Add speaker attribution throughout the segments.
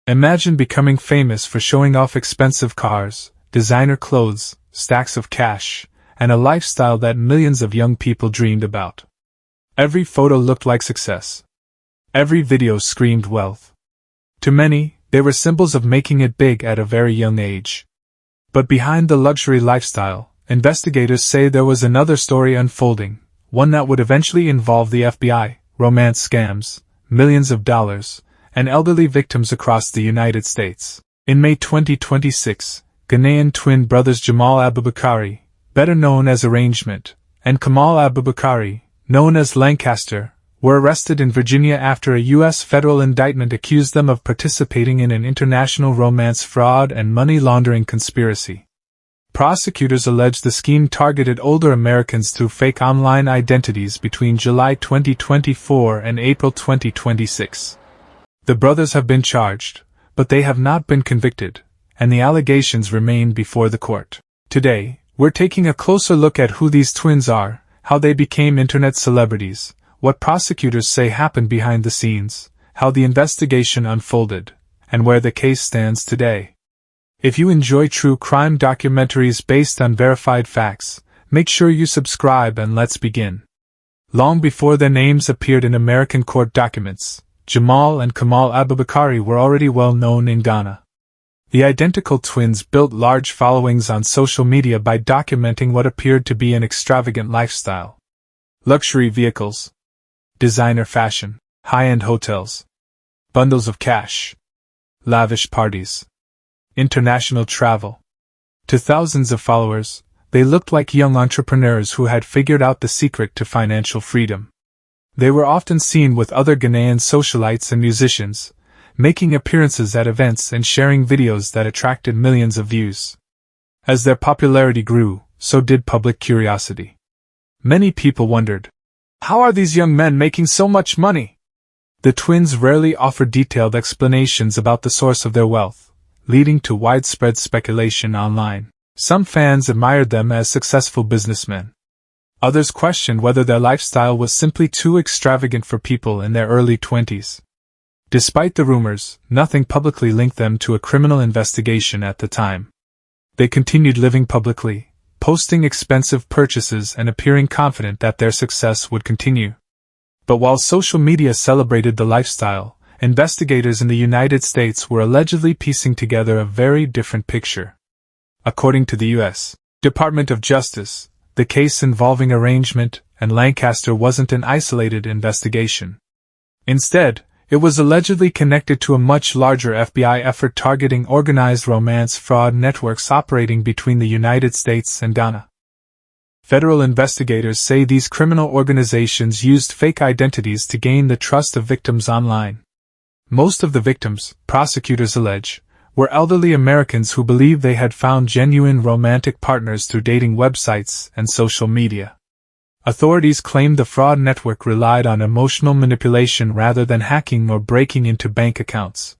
Speaker 1: Imagine becoming famous for showing off expensive cars, designer clothes, stacks of cash, and a lifestyle that millions of young people dreamed about. Every photo looked like success. Every video screamed wealth. To many, they were symbols of making it big at a very young age. But behind the luxury lifestyle, investigators say there was another story unfolding, one that would eventually involve the FBI, romance scams, millions of dollars, and elderly victims across the United States. In May 2026, Ghanaian twin brothers Jamal Abubakari, better known as Arrangement, and Kamal Abubakari, known as Lancaster, were arrested in Virginia after a U.S. federal indictment accused them of participating in an international romance fraud and money laundering conspiracy. Prosecutors allege the scheme targeted older Americans through fake online identities between July 2024 and April 2026. The brothers have been charged, but they have not been convicted, and the allegations remain before the court. Today, we're taking a closer look at who these twins are, how they became internet celebrities, what prosecutors say happened behind the scenes, how the investigation unfolded, and where the case stands today. If you enjoy true crime documentaries based on verified facts, make sure you subscribe and let's begin. Long before their names appeared in American court documents, Jamal and Kamal Abubakari were already well known in Ghana. The identical twins built large followings on social media by documenting what appeared to be an extravagant lifestyle. Luxury vehicles, designer fashion, high-end hotels, bundles of cash, lavish parties, international travel. To thousands of followers, they looked like young entrepreneurs who had figured out the secret to financial freedom. They were often seen with other Ghanaian socialites and musicians, making appearances at events and sharing videos that attracted millions of views. As their popularity grew, so did public curiosity. Many people wondered, how are these young men making so much money? The twins rarely offered detailed explanations about the source of their wealth, leading to widespread speculation online. Some fans admired them as successful businessmen. Others questioned whether their lifestyle was simply too extravagant for people in their early 20s. Despite the rumors, nothing publicly linked them to a criminal investigation at the time. They continued living publicly, posting expensive purchases and appearing confident that their success would continue. But while social media celebrated the lifestyle, investigators in the United States were allegedly piecing together a very different picture. According to the U.S. Department of Justice, the case involving Arrangement and Lancaster wasn't an isolated investigation. Instead, it was allegedly connected to a much larger FBI effort targeting organized romance fraud networks operating between the United States and Ghana. Federal investigators say these criminal organizations used fake identities to gain the trust of victims online. Most of the victims, prosecutors allege, were elderly Americans who believed they had found genuine romantic partners through dating websites and social media. Authorities claimed the fraud network relied on emotional manipulation rather than hacking or breaking into bank accounts.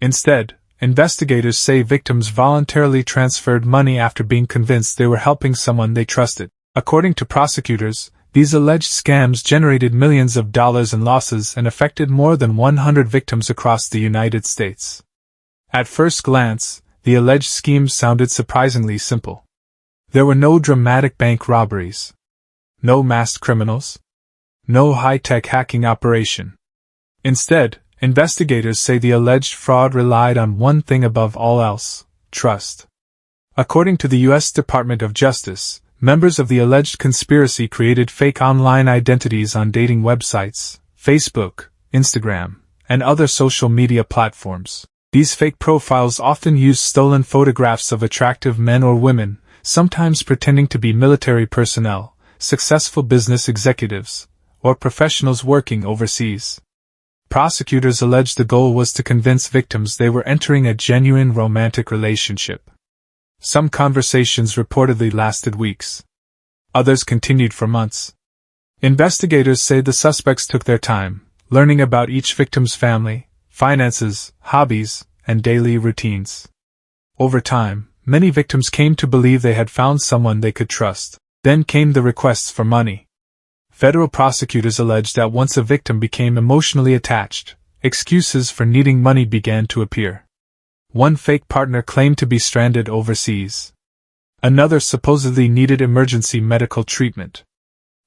Speaker 1: Instead, investigators say victims voluntarily transferred money after being convinced they were helping someone they trusted. According to prosecutors, these alleged scams generated millions of dollars in losses and affected more than 100 victims across the United States. At first glance, the alleged schemes sounded surprisingly simple. There were no dramatic bank robberies, no masked criminals, no high-tech hacking operation. Instead, investigators say the alleged fraud relied on one thing above all else: trust. According to the U.S. Department of Justice, members of the alleged conspiracy created fake online identities on dating websites, Facebook, Instagram, and other social media platforms. These fake profiles often use stolen photographs of attractive men or women, sometimes pretending to be military personnel, successful business executives, or professionals working overseas. Prosecutors allege the goal was to convince victims they were entering a genuine romantic relationship. Some conversations reportedly lasted weeks. Others continued for months. Investigators say the suspects took their time, learning about each victim's family, finances, hobbies, and daily routines. Over time, many victims came to believe they had found someone they could trust. Then came the requests for money. Federal prosecutors alleged that once a victim became emotionally attached, excuses for needing money began to appear. One fake partner claimed to be stranded overseas. Another supposedly needed emergency medical treatment.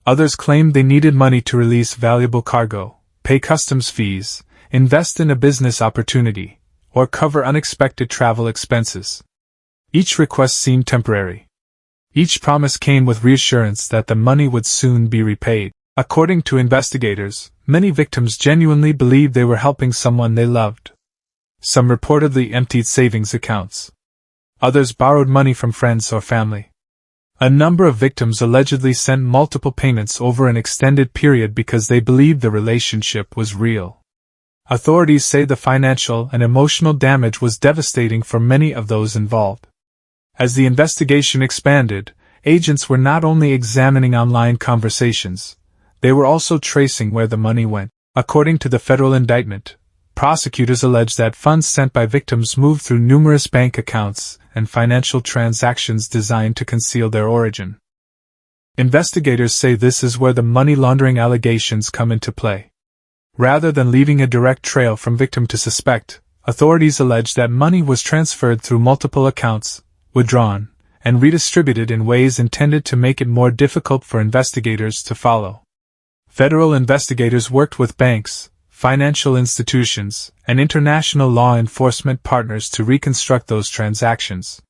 Speaker 1: Others claimed they needed money to release valuable cargo, pay customs fees, invest in a business opportunity, or cover unexpected travel expenses. Each request seemed temporary. Each promise came with reassurance that the money would soon be repaid. According to investigators, many victims genuinely believed they were helping someone they loved. Some reportedly emptied savings accounts. Others borrowed money from friends or family. A number of victims allegedly sent multiple payments over an extended period because they believed the relationship was real. Authorities say the financial and emotional damage was devastating for many of those involved. As the investigation expanded, agents were not only examining online conversations, they were also tracing where the money went. According to the federal indictment, prosecutors alleged that funds sent by victims moved through numerous bank accounts and financial transactions designed to conceal their origin. Investigators say this is where the money laundering allegations come into play. Rather than leaving a direct trail from victim to suspect, authorities allege that money was transferred through multiple accounts, withdrawn, and redistributed in ways intended to make it more difficult for investigators to follow. Federal investigators worked with banks, financial institutions, and international law enforcement partners to reconstruct those transactions.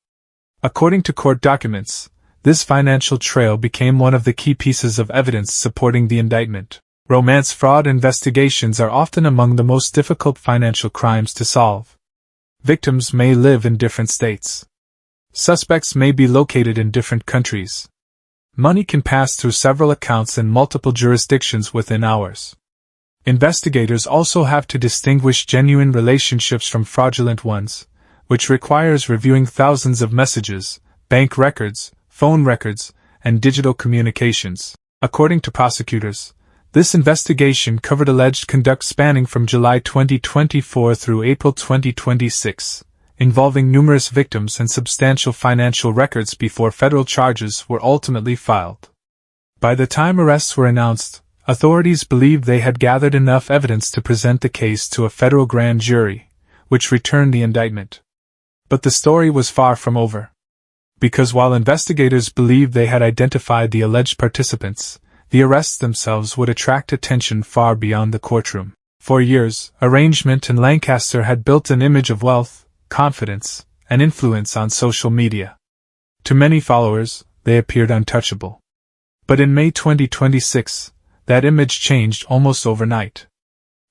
Speaker 1: According to court documents, this financial trail became one of the key pieces of evidence supporting the indictment. Romance fraud investigations are often among the most difficult financial crimes to solve. Victims may live in different states. Suspects may be located in different countries. Money can pass through several accounts in multiple jurisdictions within hours. Investigators also have to distinguish genuine relationships from fraudulent ones, which requires reviewing thousands of messages, bank records, phone records, and digital communications. According to prosecutors, this investigation covered alleged conduct spanning from July 2024 through April 2026, involving numerous victims and substantial financial records before federal charges were ultimately filed. By the time arrests were announced, authorities believed they had gathered enough evidence to present the case to a federal grand jury, which returned the indictment. But the story was far from over. Because while investigators believed they had identified the alleged participants, the arrests themselves would attract attention far beyond the courtroom. For years, Arrangement and Lancaster had built an image of wealth, confidence, and influence on social media. To many followers, they appeared untouchable. But in May 2026, that image changed almost overnight.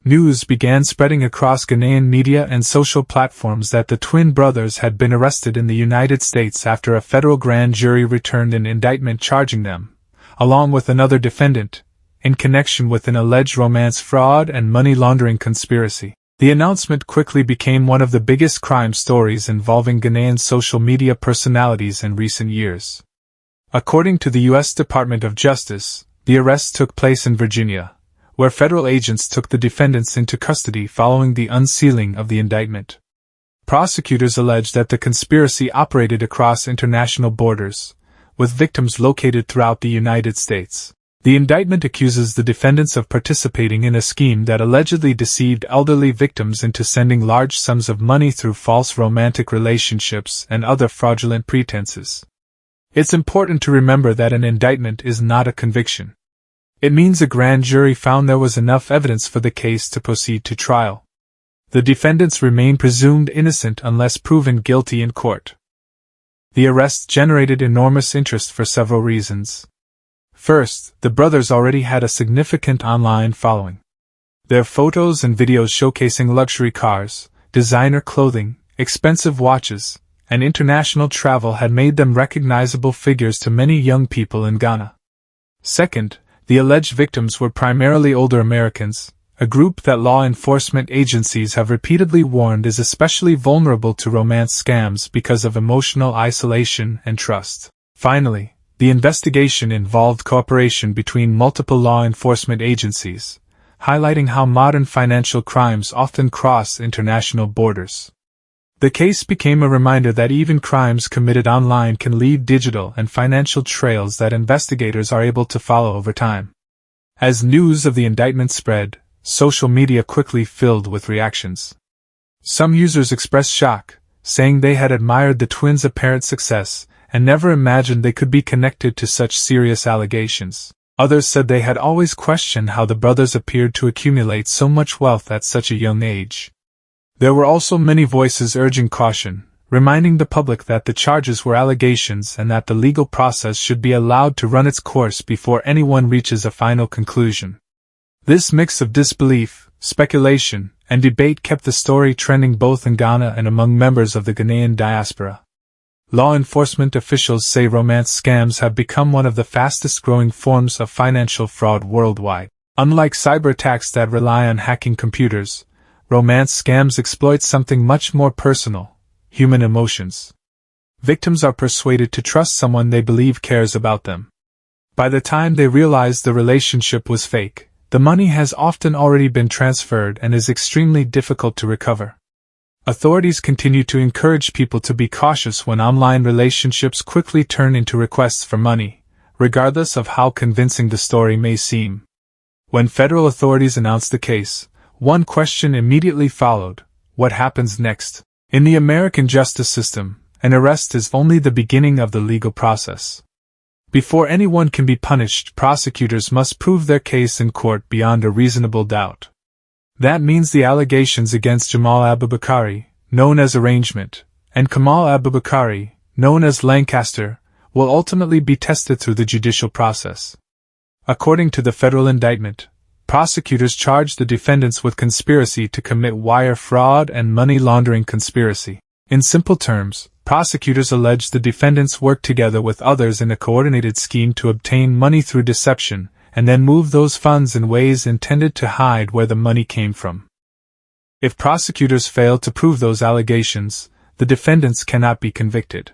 Speaker 1: News began spreading across Ghanaian media and social platforms that the twin brothers had been arrested in the United States after a federal grand jury returned an indictment charging them, along with another defendant, in connection with an alleged romance fraud and money laundering conspiracy. The announcement quickly became one of the biggest crime stories involving Ghanaian social media personalities in recent years. According to the U.S. Department of Justice, the arrests took place in Virginia, where federal agents took the defendants into custody following the unsealing of the indictment. Prosecutors alleged that the conspiracy operated across international borders, with victims located throughout the United States. The indictment accuses the defendants of participating in a scheme that allegedly deceived elderly victims into sending large sums of money through false romantic relationships and other fraudulent pretenses. It's important to remember that an indictment is not a conviction. It means a grand jury found there was enough evidence for the case to proceed to trial. The defendants remain presumed innocent unless proven guilty in court. The arrests generated enormous interest for several reasons. First, the brothers already had a significant online following. Their photos and videos showcasing luxury cars, designer clothing, expensive watches, and international travel had made them recognizable figures to many young people in Ghana. Second, the alleged victims were primarily older Americans, a group that law enforcement agencies have repeatedly warned is especially vulnerable to romance scams because of emotional isolation and trust. Finally, the investigation involved cooperation between multiple law enforcement agencies, highlighting how modern financial crimes often cross international borders. The case became a reminder that even crimes committed online can leave digital and financial trails that investigators are able to follow over time. As news of the indictment spread, social media quickly filled with reactions. Some users expressed shock, saying they had admired the twins' apparent success and never imagined they could be connected to such serious allegations. Others said they had always questioned how the brothers appeared to accumulate so much wealth at such a young age. There were also many voices urging caution, reminding the public that the charges were allegations and that the legal process should be allowed to run its course before anyone reaches a final conclusion. This mix of disbelief, speculation, and debate kept the story trending both in Ghana and among members of the Ghanaian diaspora. Law enforcement officials say romance scams have become one of the fastest-growing forms of financial fraud worldwide. Unlike cyber attacks that rely on hacking computers, romance scams exploit something much more personal: human emotions. Victims are persuaded to trust someone they believe cares about them. By the time they realize the relationship was fake, the money has often already been transferred and is extremely difficult to recover. Authorities continue to encourage people to be cautious when online relationships quickly turn into requests for money, regardless of how convincing the story may seem. When federal authorities announced the case, one question immediately followed: what happens next? In the American justice system, an arrest is only the beginning of the legal process. Before anyone can be punished, prosecutors must prove their case in court beyond a reasonable doubt. That means the allegations against Jamal Abubakari, known as arrangement, and Kamal Abubakari, known as Lancaster, will ultimately be tested through the judicial process. According to the federal indictment, prosecutors charged the defendants with conspiracy to commit wire fraud and money laundering conspiracy. In simple terms, prosecutors allege the defendants worked together with others in a coordinated scheme to obtain money through deception, and then move those funds in ways intended to hide where the money came from. If prosecutors fail to prove those allegations, the defendants cannot be convicted.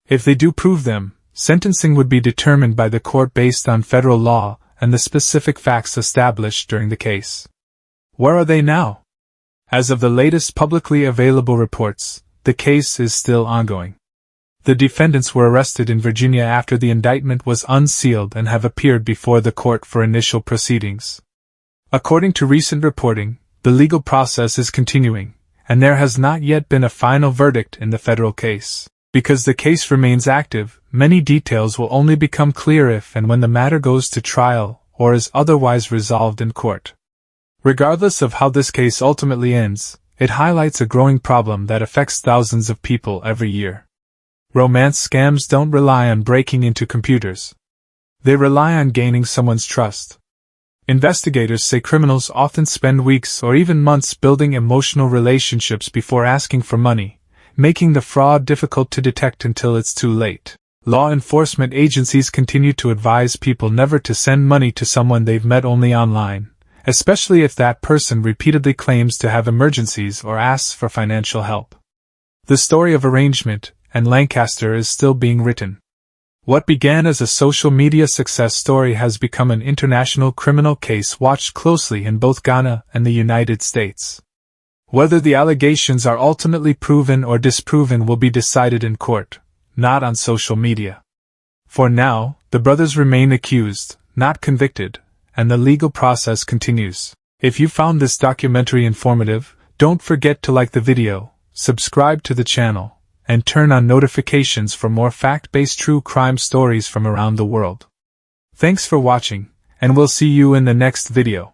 Speaker 1: If they do prove them, sentencing would be determined by the court based on federal law and the specific facts established during the case. Where are they now? As of the latest publicly available reports, the case is still ongoing. The defendants were arrested in Virginia after the indictment was unsealed and have appeared before the court for initial proceedings. According to recent reporting, the legal process is continuing, and there has not yet been a final verdict in the federal case. Because the case remains active, many details will only become clear if and when the matter goes to trial or is otherwise resolved in court. Regardless of how this case ultimately ends, it highlights a growing problem that affects thousands of people every year. Romance scams don't rely on breaking into computers. They rely on gaining someone's trust. Investigators say criminals often spend weeks or even months building emotional relationships before asking for money, making the fraud difficult to detect until it's too late. Law enforcement agencies continue to advise people never to send money to someone they've met only online, especially if that person repeatedly claims to have emergencies or asks for financial help. The story of arrangement and Lancaster is still being written. What began as a social media success story has become an international criminal case watched closely in both Ghana and the United States. Whether the allegations are ultimately proven or disproven will be decided in court, not on social media. For now, the brothers remain accused, not convicted, and the legal process continues. If you found this documentary informative, don't forget to like the video, subscribe to the channel, and turn on notifications for more fact-based true crime stories from around the world. Thanks for watching, and we'll see you in the next video.